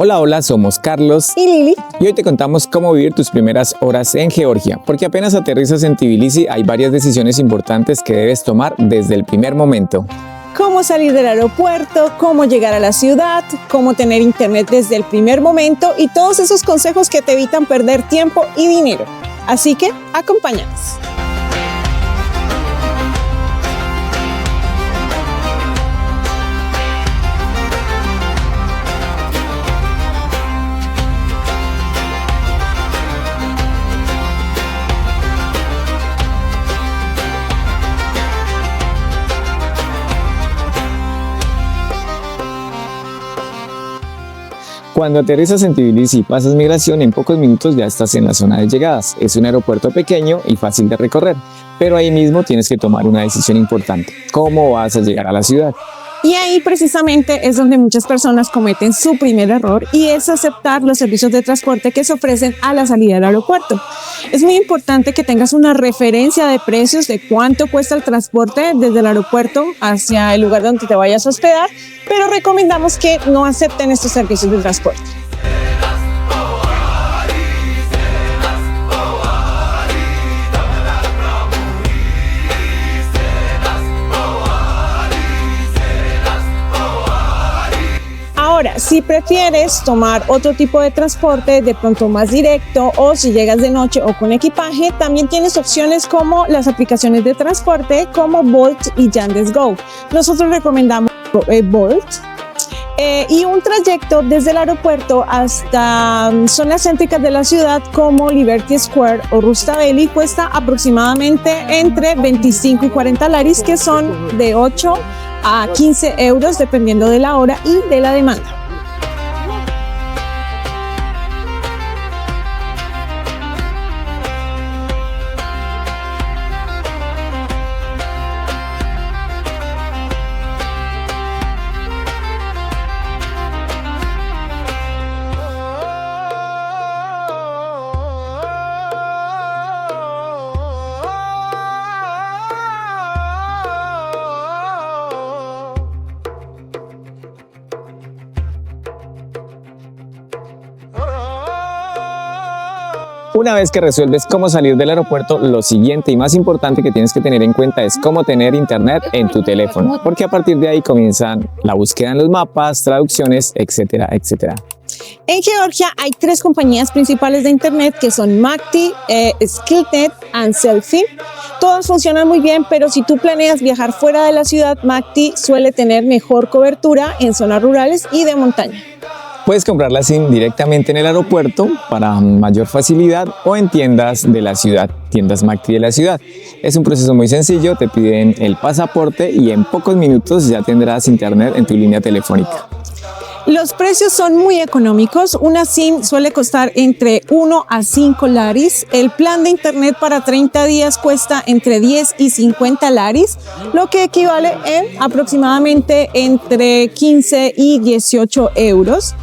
Hola, hola, somos Carlos y Lili. Y hoy te contamos cómo vivir tus primeras horas en Georgia, porque apenas aterrizas en Tbilisi hay varias decisiones importantes que debes tomar desde el primer momento. Cómo salir del aeropuerto, cómo llegar a la ciudad, cómo tener internet desde el primer momento y todos esos consejos que te evitan perder tiempo y dinero. Así que, acompáñanos. Cuando aterrizas en Tbilisi y pasas migración, en pocos minutos ya estás en la zona de llegadas. Es un aeropuerto pequeño y fácil de recorrer, pero ahí mismo tienes que tomar una decisión importante: ¿cómo vas a llegar a la ciudad? Y ahí precisamente es donde muchas personas cometen su primer error, y es aceptar los servicios de transporte que se ofrecen a la salida del aeropuerto. Es muy importante que tengas una referencia de precios de cuánto cuesta el transporte desde el aeropuerto hacia el lugar donde te vayas a hospedar, pero recomendamos que no acepten estos servicios de transporte. Ahora, si prefieres tomar otro tipo de transporte, de pronto más directo, o si llegas de noche o con equipaje, también tienes opciones como las aplicaciones de transporte como Bolt y Yandex.Go. Nosotros recomendamos Bolt. Y un trayecto desde el aeropuerto hasta zonas céntricas de la ciudad como Liberty Square o Rustaveli cuesta aproximadamente entre 25 y 40 laris, que son de 8 a 15 euros dependiendo de la hora y de la demanda. Una vez que resuelves cómo salir del aeropuerto, lo siguiente y más importante que tienes que tener en cuenta es cómo tener internet en tu teléfono, porque a partir de ahí comienzan la búsqueda en los mapas, traducciones, etcétera, etcétera. En Georgia hay 3 compañías principales de internet que son Makti, Skillnet y Selfie. Todas funcionan muy bien, pero si tú planeas viajar fuera de la ciudad, Makti suele tener mejor cobertura en zonas rurales y de montaña. Puedes comprar la SIM directamente en el aeropuerto para mayor facilidad o en tiendas de la ciudad, tiendas Makti de la ciudad. Es un proceso muy sencillo, te piden el pasaporte y en pocos minutos ya tendrás internet en tu línea telefónica. Los precios son muy económicos. Una SIM suele costar entre 1 a 5 laris. El plan de internet para 30 días cuesta entre 10 y 50 laris, lo que equivale en aproximadamente entre 15 y 18 euros.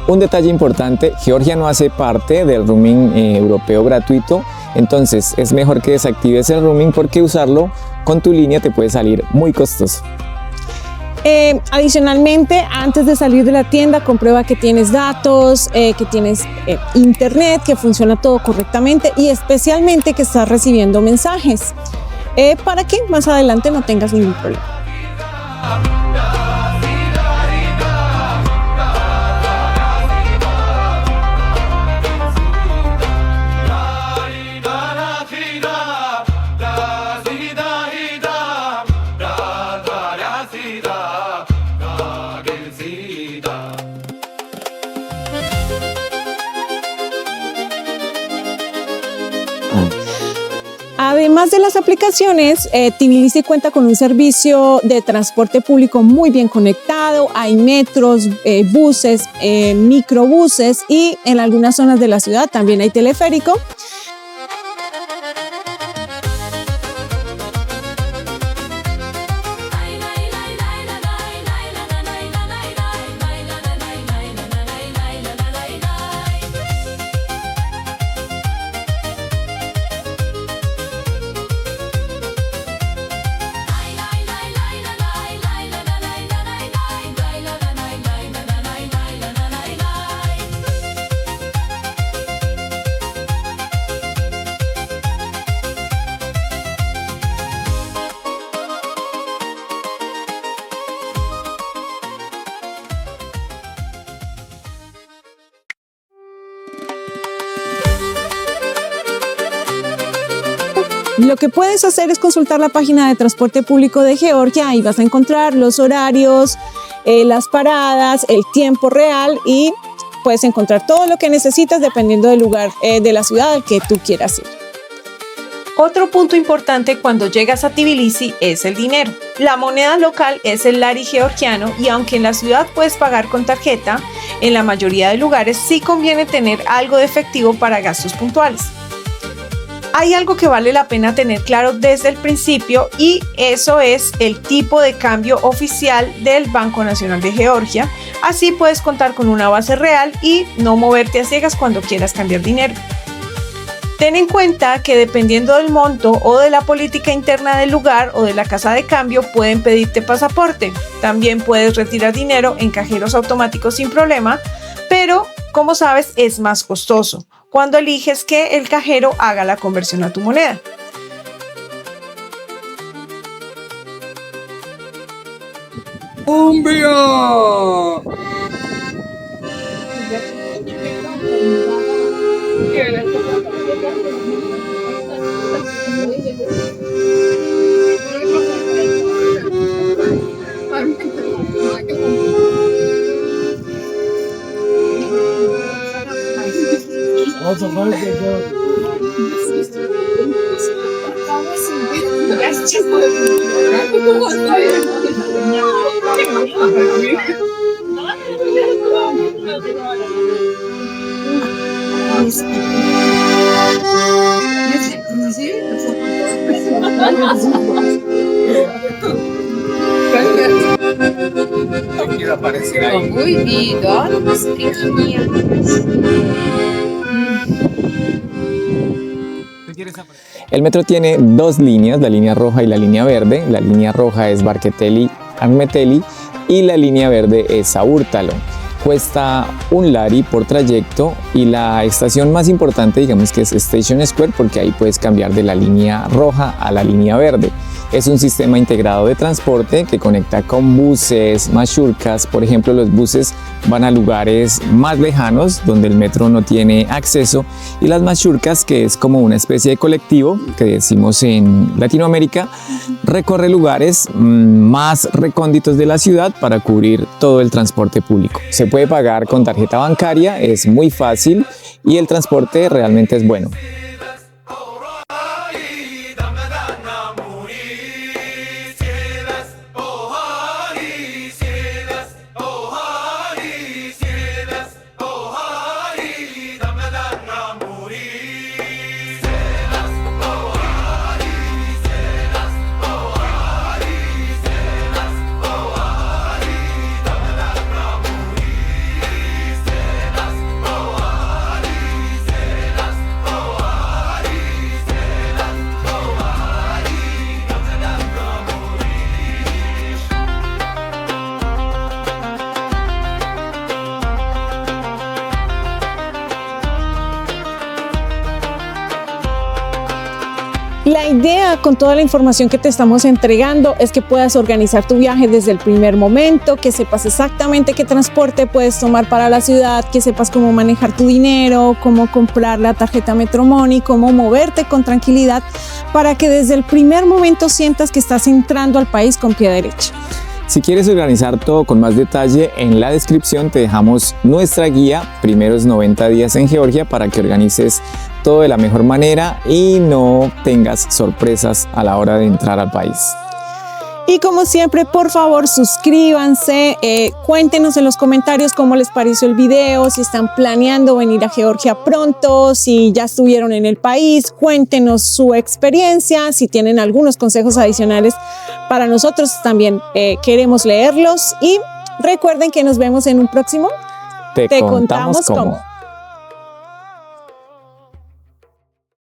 Un detalle importante: Georgia no hace parte del roaming europeo gratuito, entonces es mejor que desactives el roaming porque usarlo con tu línea te puede salir muy costoso. Adicionalmente, antes de salir de la tienda, comprueba que tienes datos, que tienes internet, que funciona todo correctamente y especialmente que estás recibiendo mensajes para que más adelante no tengas ningún problema. Además de las aplicaciones, Tbilisi cuenta con un servicio de transporte público muy bien conectado. Hay metros, buses, microbuses y en algunas zonas de la ciudad también hay teleférico. Lo que puedes hacer es consultar la página de transporte público de Georgia. Ahí vas a encontrar los horarios, las paradas, el tiempo real y puedes encontrar todo lo que necesitas dependiendo del lugar de la ciudad al que tú quieras ir. Otro punto importante cuando llegas a Tbilisi es el dinero. La moneda local es el lari georgiano y aunque en la ciudad puedes pagar con tarjeta, en la mayoría de lugares sí conviene tener algo de efectivo para gastos puntuales. Hay algo que vale la pena tener claro desde el principio y eso es el tipo de cambio oficial del Banco Nacional de Georgia. Así puedes contar con una base real y no moverte a ciegas cuando quieras cambiar dinero. Ten en cuenta que dependiendo del monto o de la política interna del lugar o de la casa de cambio pueden pedirte pasaporte. También puedes retirar dinero en cajeros automáticos sin problema, pero como sabes es más costoso cuando eliges que el cajero haga la conversión a tu moneda. ¡Cumbia! Quiero aparecer ahí. El metro tiene dos líneas, la línea roja y la línea verde. La línea roja es Barketeli-Ahmeteli y la línea verde es Saurtalo. Cuesta un lari por trayecto y la estación más importante, digamos que es Station Square, porque ahí puedes cambiar de la línea roja a la línea verde. Es un sistema integrado de transporte que conecta con buses, mashurkas. Por ejemplo, los buses van a lugares más lejanos donde el metro no tiene acceso y las mashurkas, que es como una especie de colectivo que decimos en Latinoamérica, recorre lugares más recónditos de la ciudad para cubrir todo el transporte público. Se puede pagar con tarjeta bancaria, es muy fácil y el transporte realmente es bueno. La idea con toda la información que te estamos entregando es que puedas organizar tu viaje desde el primer momento, que sepas exactamente qué transporte puedes tomar para la ciudad, que sepas cómo manejar tu dinero, cómo comprar la tarjeta Metromoney, cómo moverte con tranquilidad para que desde el primer momento sientas que estás entrando al país con pie derecho. Si quieres organizar todo con más detalle, en la descripción te dejamos nuestra guía Primeros 90 días en Georgia para que organices todo de la mejor manera y no tengas sorpresas a la hora de entrar al país. Y como siempre, por favor, suscríbanse, cuéntenos en los comentarios cómo les pareció el video, si están planeando venir a Georgia pronto, si ya estuvieron en el país, cuéntenos su experiencia, si tienen algunos consejos adicionales para nosotros también queremos leerlos y recuerden que nos vemos en un próximo Te contamos cómo.